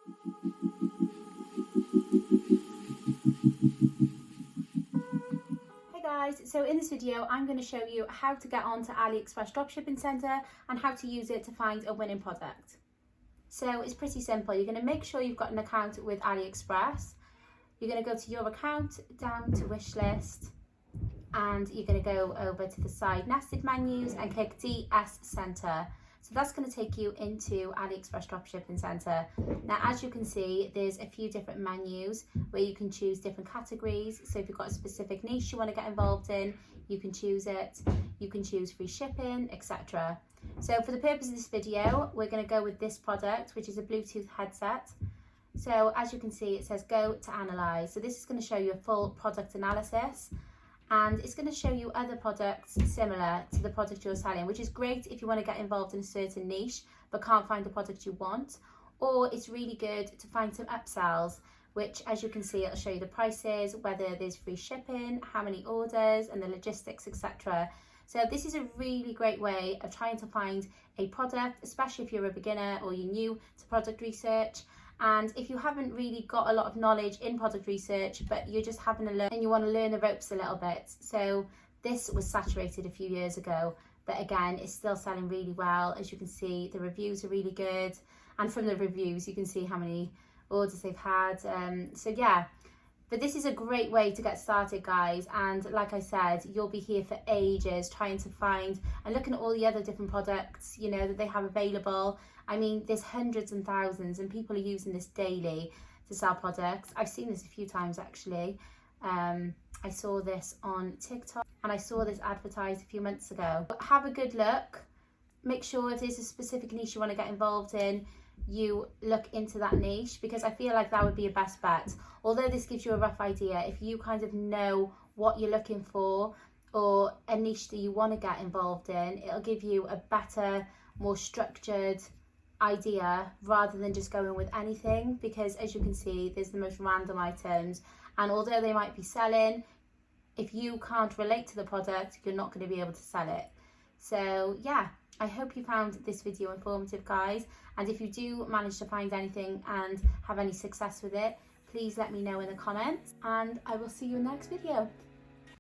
Hey guys, so in this video I'm going to show you how to get onto Aliexpress Dropshipping Centre and how to use it to find a winning product. So it's pretty simple. You're going to make sure you've got an account with Aliexpress. You're going to go to your account, down to wish list, and you're going to go over to the side nested menus and click DS Centre. So that's going to take you into Aliexpress Dropshipping Centre. Now, as you can see, there's a few different menus where you can choose different categories. So if you've got a specific niche you want to get involved in, you can choose it. You can choose free shipping, etc. So for the purpose of this video, we're going to go with this product, which is a Bluetooth headset. So as you can see, it says go to analyze. So this is going to show you a full product analysis. And it's going to show you other products similar to the product you're selling, which is great if you want to get involved in a certain niche but can't find the product you want. Or it's really good to find some upsells, which, as you can see, it'll show you the prices, whether there's free shipping, how many orders, and the logistics, etc. So this is a really great way of trying to find a product, especially if you're a beginner or you're new to product research. And if you haven't really got a lot of knowledge in product research, but you're just having a learn and you want to learn the ropes a little bit. So this was saturated a few years ago, but again, it's still selling really well. As you can see, the reviews are really good. And from the reviews, you can see how many orders they've had. So yeah, but this is a great way to get started, guys. And like I said, you'll be here for ages trying to find and looking at all the other different products, you know, that they have available. I mean, there's hundreds and thousands, and people are using this daily to sell products. I've seen this a few times, actually. I saw this on TikTok, and I saw this advertised a few months ago. But have a good look. Make sure if there's a specific niche you want to get involved in, you look into that niche, because I feel like that would be your best bet. Although this gives you a rough idea, if you kind of know what you're looking for or a niche that you want to get involved in, it'll give you a better, more structured idea rather than just going with anything, because as you can see, there's the most random items, and although they might be selling, if you can't relate to the product, you're not going to be able to sell it. So yeah, I hope you found this video informative, guys, and if you do manage to find anything and have any success with it, please let me know in the comments, and I will see you in the next video.